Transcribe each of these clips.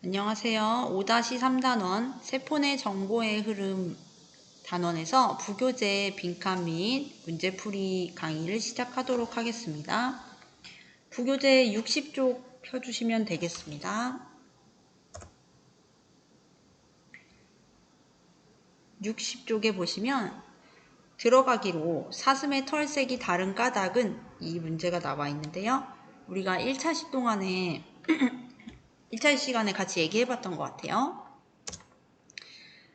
안녕하세요. 5-3단원 세포 내 정보의 흐름 단원에서 부교재 빈칸 및 문제풀이 강의를 시작하도록 하겠습니다. 부교재 60쪽 펴주시면 되겠습니다. 60쪽에 보시면 들어가기로 사슴의 털색이 다른 까닭은 이 문제가 나와 있는데요. 우리가 1차시 동안에 1차 시간에 같이 얘기해봤던 것 같아요.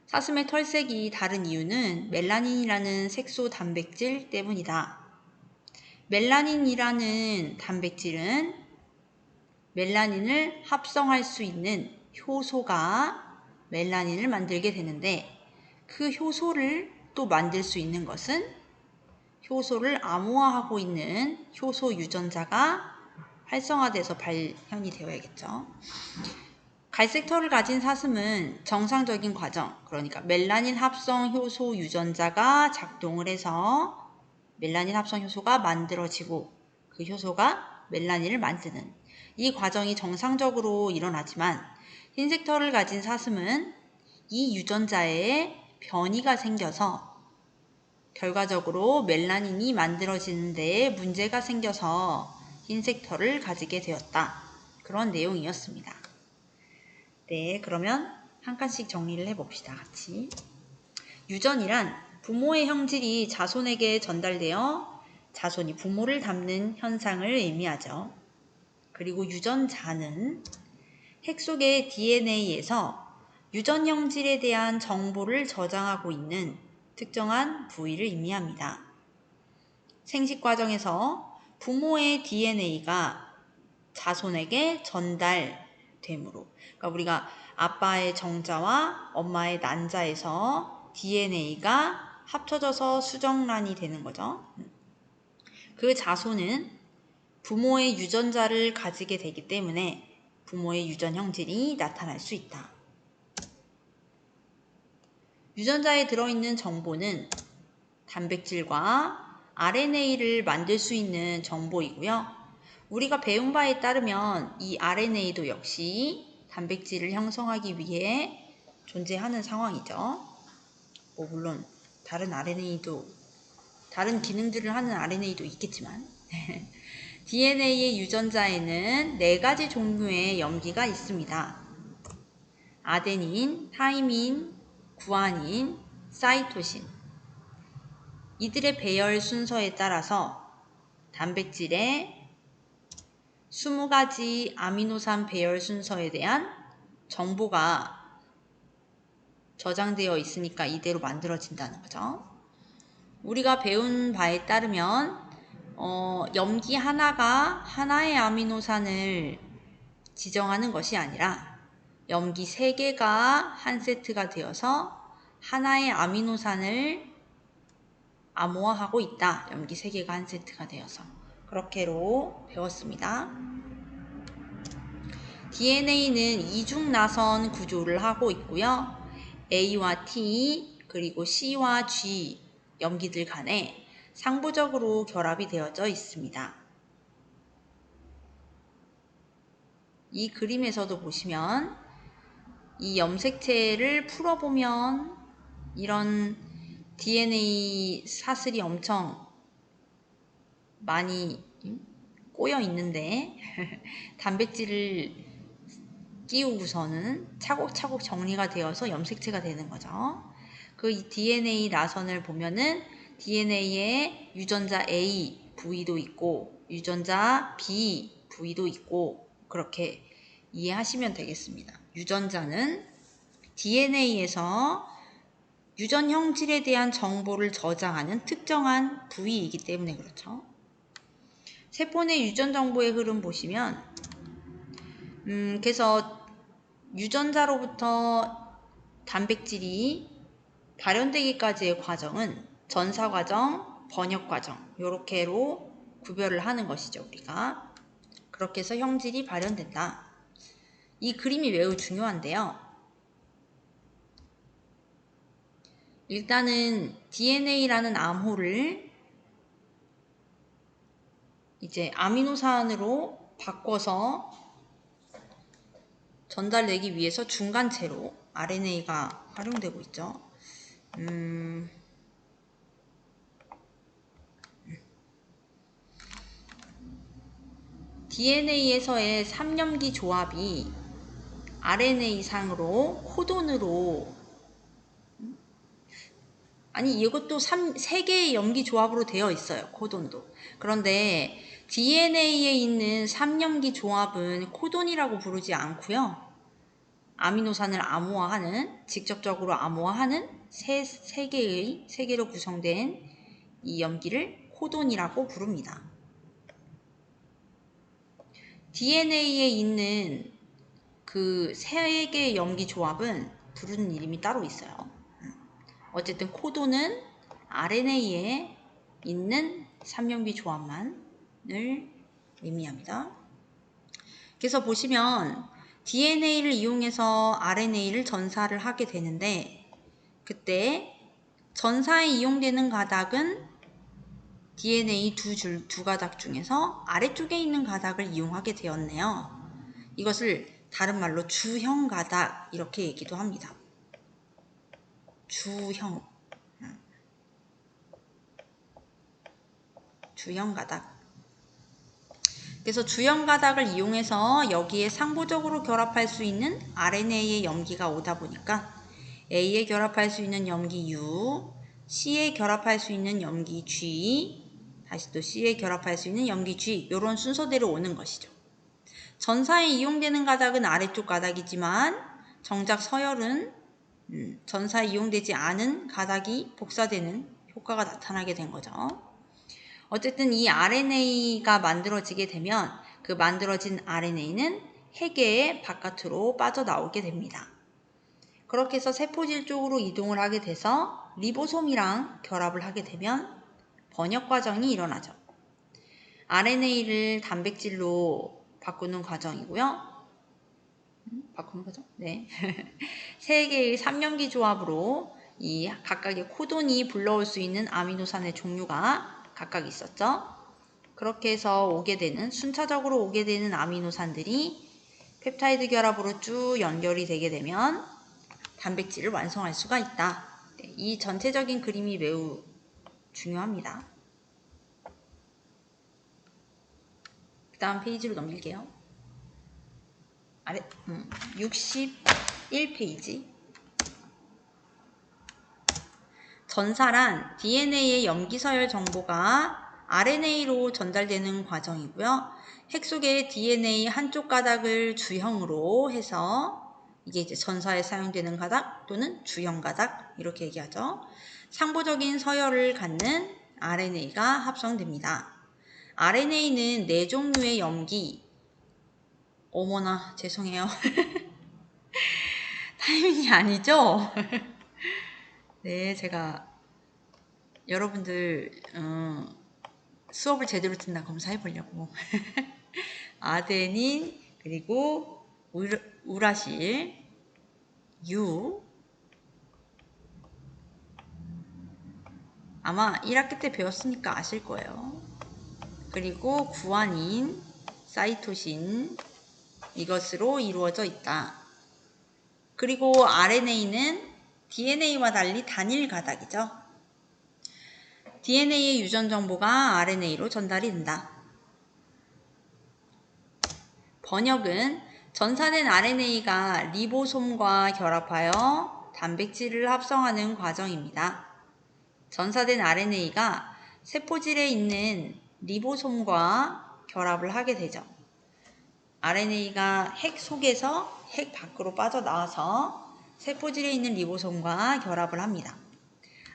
사슴의 털색이 다른 이유는 멜라닌이라는 색소 단백질 때문이다. 멜라닌이라는 단백질은 멜라닌을 합성할 수 있는 효소가 멜라닌을 만들게 되는데 그 효소를 또 만들 수 있는 것은 효소를 암호화하고 있는 효소 유전자가 활성화돼서 발현이 되어야겠죠. 갈색 털을 가진 사슴은 정상적인 과정, 그러니까 멜라닌 합성 효소 유전자가 작동을 해서 멜라닌 합성 효소가 만들어지고 그 효소가 멜라닌을 만드는 이 과정이 정상적으로 일어나지만 흰색 털을 가진 사슴은 이 유전자에 변이가 생겨서 결과적으로 멜라닌이 만들어지는 데에 문제가 생겨서 흰색 털을 가지게 되었다. 그런 내용이었습니다. 네, 그러면 한 칸씩 정리를 해봅시다. 같이. 유전이란 부모의 형질이 자손에게 전달되어 자손이 부모를 닮는 현상을 의미하죠. 그리고 유전자는 핵 속의 DNA에서 유전 형질에 대한 정보를 저장하고 있는 특정한 부위를 의미합니다. 생식 과정에서 부모의 DNA가 자손에게 전달되므로, 그러니까 우리가 아빠의 정자와 엄마의 난자에서 DNA가 합쳐져서 수정란이 되는 거죠. 그 자손은 부모의 유전자를 가지게 되기 때문에 부모의 유전 형질이 나타날 수 있다. 유전자에 들어있는 정보는 단백질과 RNA를 만들 수 있는 정보이고요. 우리가 배운 바에 따르면 이 RNA도 역시 단백질을 형성하기 위해 존재하는 상황이죠. 물론 다른 기능들을 하는 RNA도 있겠지만 DNA의 유전자에는 4가지 종류의 염기가 있습니다. 아데닌, 타이민, 구아닌, 사이토신. 이들의 배열 순서에 따라서 단백질의 20가지 아미노산 배열 순서에 대한 정보가 저장되어 있으니까 이대로 만들어진다는 거죠. 우리가 배운 바에 따르면 염기 하나가 하나의 아미노산을 지정하는 것이 아니라 염기 3개가 한 세트가 되어서 하나의 아미노산을 암호화하고 있다. 염기 3개가 한 세트가 되어서. 그렇게로 배웠습니다. DNA는 이중나선 구조를 하고 있고요. A와 T 그리고 C와 G 염기들 간에 상부적으로 결합이 되어져 있습니다. 이 그림에서도 보시면 이 염색체를 풀어보면 이런 DNA 사슬이 엄청 많이 꼬여 있는데 단백질을 끼우고서는 차곡차곡 정리가 되어서 염색체가 되는 거죠. 그 DNA 나선을 보면은 DNA에 유전자 A 부위도 있고 유전자 B 부위도 있고 그렇게 이해하시면 되겠습니다. 유전자는 DNA에서 유전 형질에 대한 정보를 저장하는 특정한 부위이기 때문에 그렇죠. 세포 내 유전 정보의 흐름 보시면 그래서 유전자로부터 단백질이 발현되기까지의 과정은 전사 과정, 번역 과정 요렇게로 구별을 하는 것이죠. 우리가 그렇게 해서 형질이 발현된다. 이 그림이 매우 중요한데요. 일단은 DNA라는 암호를 이제 아미노산으로 바꿔서 전달되기 위해서 중간체로 RNA가 활용되고 있죠. DNA에서의 3염기 조합이 RNA상으로 코돈으로 아니 이것도 3개의 염기 조합으로 되어 있어요. 코돈도. 그런데 DNA에 있는 3염기 조합은 코돈이라고 부르지 않고요. 아미노산을 암호화하는, 직접적으로 암호화하는 세 개로 구성된 이 염기를 코돈이라고 부릅니다. DNA에 있는 그 3개의 염기 조합은 부르는 이름이 따로 있어요. 어쨌든 코돈은 RNA에 있는 3염기 조합만을 의미합니다. 그래서 보시면 DNA를 이용해서 RNA를 전사를 하게 되는데 그때 전사에 이용되는 가닥은 DNA 두 가닥 중에서 아래쪽에 있는 가닥을 이용하게 되었네요. 이것을 다른 말로 주형 가닥 이렇게 얘기도 합니다. 주형 가닥. 그래서 주형 가닥을 이용해서 여기에 상부적으로 결합할 수 있는 RNA의 염기가 오다 보니까 A에 결합할 수 있는 염기 U, C에 결합할 수 있는 염기 G, 다시 또 C에 결합할 수 있는 염기 G 이런 순서대로 오는 것이죠. 전사에 이용되는 가닥은 아래쪽 가닥이지만 정작 서열은 전사에 이용되지 않은 가닥이 복사되는 효과가 나타나게 된 거죠. 어쨌든 이 RNA가 만들어지게 되면 그 만들어진 RNA는 핵의 바깥으로 빠져나오게 됩니다. 그렇게 해서 세포질 쪽으로 이동을 하게 돼서 리보솜이랑 결합을 하게 되면 번역 과정이 일어나죠. RNA를 단백질로 바꾸는 과정이고요. 바꾸는 과정? 네. 3개의 3염기 조합으로 이 각각의 코돈이 불러올 수 있는 아미노산의 종류가 각각 있었죠. 그렇게 해서 오게 되는, 순차적으로 오게 되는 아미노산들이 펩타이드 결합으로 쭉 연결이 되게 되면 단백질을 완성할 수가 있다. 네, 이 전체적인 그림이 매우 중요합니다. 그 다음 페이지로 넘길게요. 61페이지. 전사란 DNA의 염기서열 정보가 RNA로 전달되는 과정이고요. 핵 속의 DNA 한쪽 가닥을 주형으로 해서 이게 이제 전사에 사용되는 가닥 또는 주형 가닥 이렇게 얘기하죠. 상부적인 서열을 갖는 RNA가 합성됩니다. RNA는 4종류의 염기 어머나 죄송해요. 타이밍이 아니죠? 네, 제가 여러분들 수업을 제대로 듣나 검사해 보려고 아데닌 그리고 우라실 U 아마 1학기 때 배웠으니까 아실 거예요. 그리고 구아닌, 사이토신 이것으로 이루어져 있다. 그리고 RNA는 DNA와 달리 단일 가닥이죠. DNA의 유전 정보가 RNA로 전달이 된다. 번역은 전사된 RNA가 리보솜과 결합하여 단백질을 합성하는 과정입니다. 전사된 RNA가 세포질에 있는 리보솜과 결합을 하게 되죠. RNA가 핵 속에서 핵 밖으로 빠져나와서 세포질에 있는 리보솜과 결합을 합니다.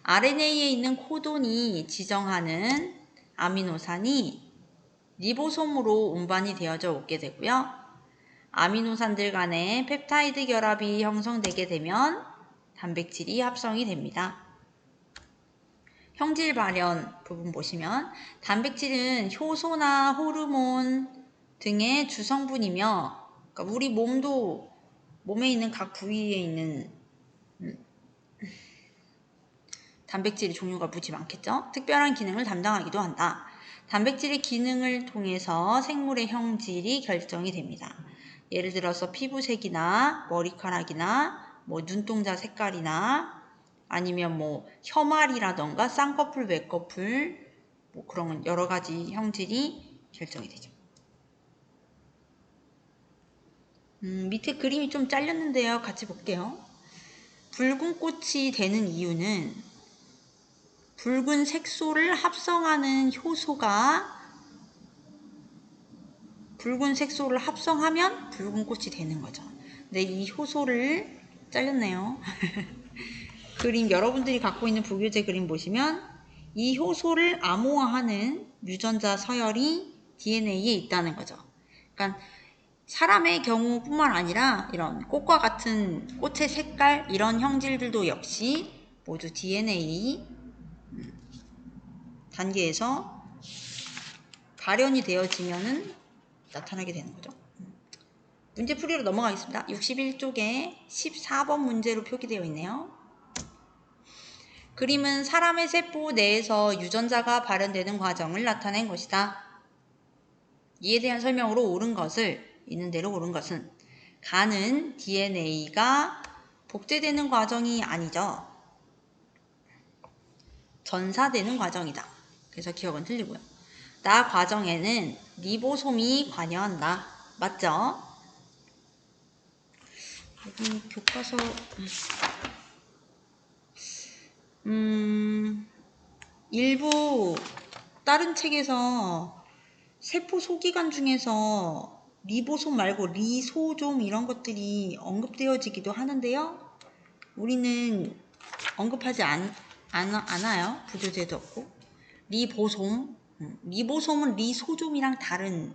RNA에 있는 코돈이 지정하는 아미노산이 리보솜으로 운반이 되어져 오게 되고요. 아미노산들 간의 펩타이드 결합이 형성되게 되면 단백질이 합성이 됩니다. 형질 발현 부분 보시면 단백질은 효소나 호르몬 등의 주성분이며 그러니까 우리 몸에 있는 각 부위에 있는 단백질의 종류가 무지 많겠죠. 특별한 기능을 담당하기도 한다. 단백질의 기능을 통해서 생물의 형질이 결정이 됩니다. 예를 들어서 피부색이나 머리카락이나 뭐 눈동자 색깔이나 아니면 뭐 혀말이라던가 쌍꺼풀, 외꺼풀 뭐 그런 여러 가지 형질이 결정이 되죠. 밑에 그림이 좀 잘렸는데요. 같이 볼게요. 붉은 꽃이 되는 이유는 붉은 색소를 합성하는 효소가 붉은 색소를 합성하면 붉은 꽃이 되는 거죠. 근데 이 효소를 잘렸네요. 그림 여러분들이 갖고 있는 부교재 그림 보시면 이 효소를 암호화하는 유전자 서열이 DNA에 있다는 거죠. 그러니까 사람의 경우뿐만 아니라 이런 꽃과 같은 꽃의 색깔 이런 형질들도 역시 모두 DNA 단계에서 발현이 되어지면은 나타나게 되는 거죠. 문제풀이로 넘어가겠습니다. 61쪽에 14번 문제로 표기되어 있네요. 그림은 사람의 세포 내에서 유전자가 발현되는 과정을 나타낸 것이다. 이에 대한 설명으로 옳은 것을 있는 대로 옳은 것은 간은 DNA가 복제되는 과정이 아니죠. 전사되는 과정이다. 그래서 기억은 틀리고요. 나 과정에는 리보솜이 관여한다. 맞죠? 여기 교과서 일부 다른 책에서 세포 소기관 중에서 리보솜 말고 리소좀 이런 것들이 언급되어지기도 하는데요. 우리는 언급하지 않아요. 부교재도 없고. 리보솜. 리보솜은 리소좀이랑 다른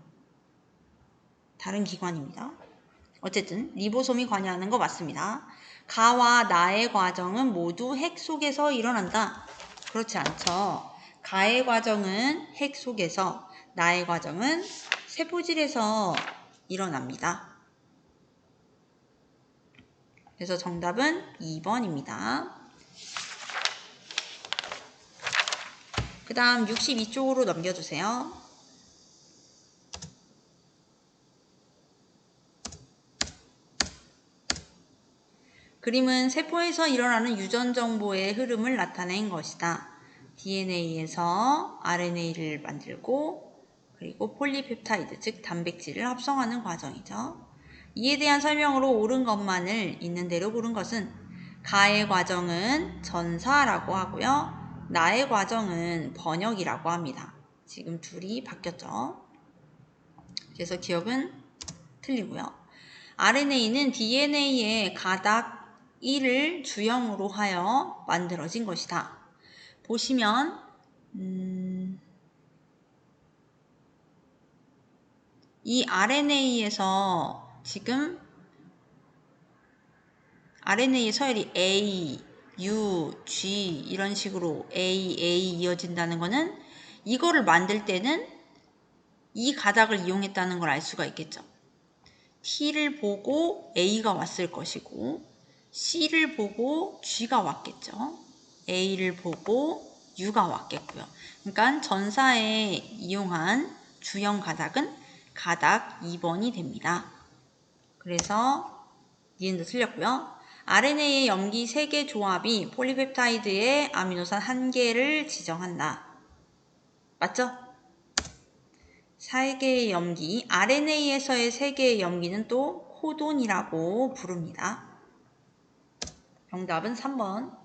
기관입니다. 어쨌든 리보솜이 관여하는 거 맞습니다. 가와 나의 과정은 모두 핵 속에서 일어난다. 그렇지 않죠. 가의 과정은 핵 속에서, 나의 과정은 세포질에서 일어납니다. 그래서 정답은 2번입니다. 그 다음 62쪽으로 넘겨주세요. 그림은 세포에서 일어나는 유전 정보의 흐름을 나타낸 것이다. DNA에서 RNA를 만들고 그리고 폴리펩타이드, 즉 단백질을 합성하는 과정이죠. 이에 대한 설명으로 옳은 것만을 있는 대로 고른 것은 가의 과정은 전사라고 하고요. 나의 과정은 번역이라고 합니다. 지금 둘이 바뀌었죠. 그래서 기억은 틀리고요. RNA는 DNA의 가닥 1을 주형으로 하여 만들어진 것이다. 보시면 이 RNA에서 지금 RNA의 서열이 A, U, G 이런 식으로 A 이어진다는 것은 이거를 만들 때는 이 가닥을 이용했다는 걸 알 수가 있겠죠. T를 보고 A가 왔을 것이고 C를 보고 G가 왔겠죠. A를 보고 U가 왔겠고요. 그러니까 전사에 이용한 주형 가닥은 가닥 2번이 됩니다. 그래서 니은도 틀렸고요. RNA의 염기 3개 조합이 폴리펩타이드의 아미노산 1개를 지정한다. 맞죠? 3개의 염기, RNA에서의 3개의 염기는 또 코돈이라고 부릅니다. 정답은 3번.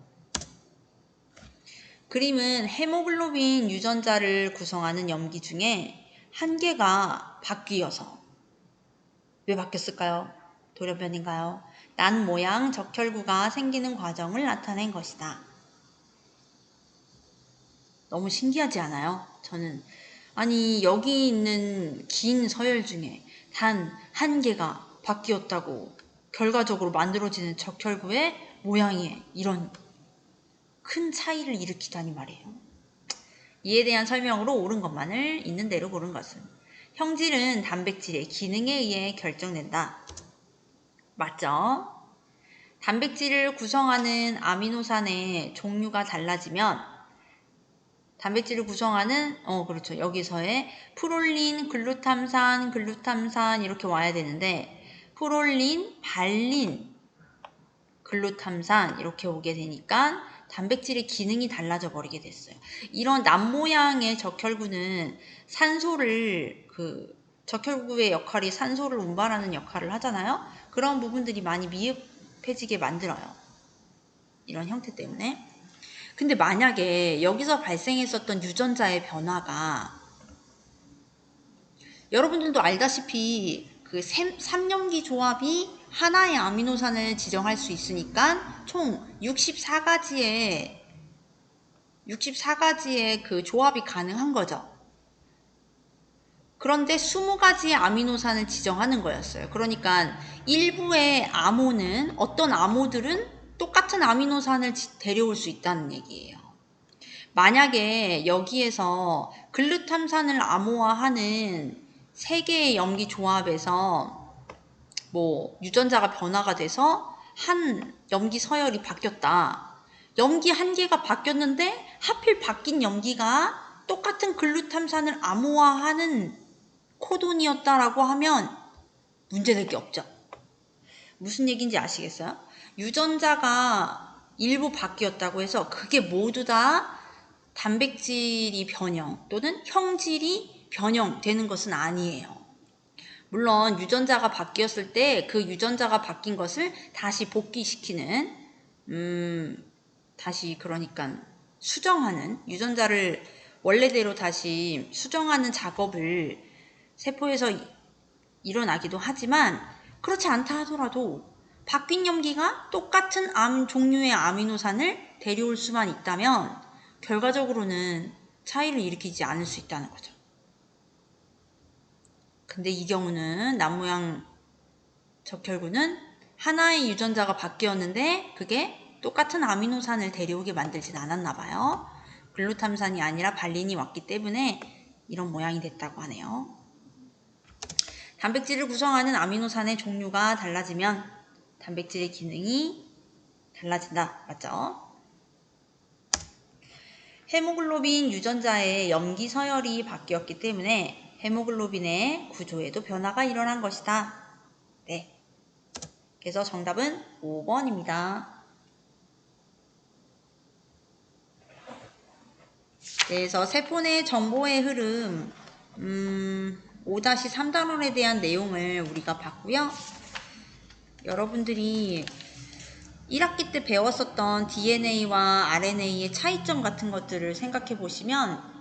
그림은 헤모글로빈 유전자를 구성하는 염기 중에 1개가 바뀌어서 왜 바뀌었을까요? 돌연변인가요? 난 모양 적혈구가 생기는 과정을 나타낸 것이다. 너무 신기하지 않아요? 저는 아니 여기 있는 긴 서열 중에 단 1개가 바뀌었다고 결과적으로 만들어지는 적혈구의 모양이 이런 큰 차이를 일으키다니 말이에요. 이에 대한 설명으로 옳은 것만을 있는 대로 고른 것은 형질은 단백질의 기능에 의해 결정된다. 맞죠? 단백질을 구성하는 아미노산의 종류가 달라지면 단백질을 구성하는 그렇죠. 여기서의 프롤린, 글루탐산 이렇게 와야 되는데 프롤린, 발린, 글루탐산 이렇게 오게 되니까 단백질의 기능이 달라져 버리게 됐어요. 이런 납모양의 적혈구는 산소를 적혈구의 역할이 산소를 운반하는 역할을 하잖아요. 그런 부분들이 많이 미흡해지게 만들어요. 이런 형태 때문에. 근데 만약에 여기서 발생했었던 유전자의 변화가 여러분들도 알다시피 그 3염기 조합이 하나의 아미노산을 지정할 수 있으니까 총 64가지의 그 조합이 가능한 거죠. 그런데 20가지의 아미노산을 지정하는 거였어요. 그러니까 일부의 아모는 어떤 아모들은 똑같은 아미노산을 데려올 수 있다는 얘기예요. 만약에 여기에서 글루탐산을 암호화하는 3개의 염기 조합에서 유전자가 변화가 돼서 한 염기 서열이 바뀌었다. 염기 한 개가 바뀌었는데 하필 바뀐 염기가 똑같은 글루탐산을 암호화하는 코돈이었다라고 하면 문제될 게 없죠. 무슨 얘기인지 아시겠어요? 유전자가 일부 바뀌었다고 해서 그게 모두 다 단백질이 변형 또는 형질이 변형되는 것은 아니에요. 물론 유전자가 바뀌었을 때 그 유전자가 바뀐 것을 다시 복귀시키는 다시 그러니까 수정하는 유전자를 원래대로 다시 수정하는 작업을 세포에서 일어나기도 하지만 그렇지 않다 하더라도 바뀐 염기가 똑같은 종류의 아미노산을 데려올 수만 있다면 결과적으로는 차이를 일으키지 않을 수 있다는 거죠. 근데 이 경우는 납모양 적혈구는 하나의 유전자가 바뀌었는데 그게 똑같은 아미노산을 데려오게 만들진 않았나 봐요. 글루탐산이 아니라 발린이 왔기 때문에 이런 모양이 됐다고 하네요. 단백질을 구성하는 아미노산의 종류가 달라지면 단백질의 기능이 달라진다. 맞죠? 헤모글로빈 유전자의 염기 서열이 바뀌었기 때문에 헤모글로빈의 구조에도 변화가 일어난 것이다. 네. 그래서 정답은 5번입니다. 그래서 세포 내 정보의 흐름 5-3단원에 대한 내용을 우리가 봤고요. 여러분들이 1학기 때 배웠었던 DNA와 RNA의 차이점 같은 것들을 생각해 보시면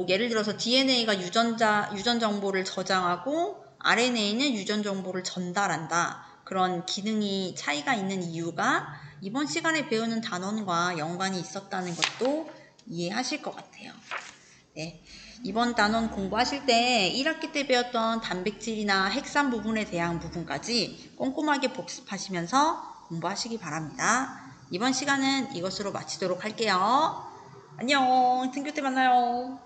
예를 들어서 DNA가 유전 정보를 저장하고 RNA는 유전 정보를 전달한다. 그런 기능이 차이가 있는 이유가 이번 시간에 배우는 단원과 연관이 있었다는 것도 이해하실 것 같아요. 네. 이번 단원 공부하실 때 1학기 때 배웠던 단백질이나 핵산 부분에 대한 부분까지 꼼꼼하게 복습하시면서 공부하시기 바랍니다. 이번 시간은 이것으로 마치도록 할게요. 안녕. 등교 때 만나요.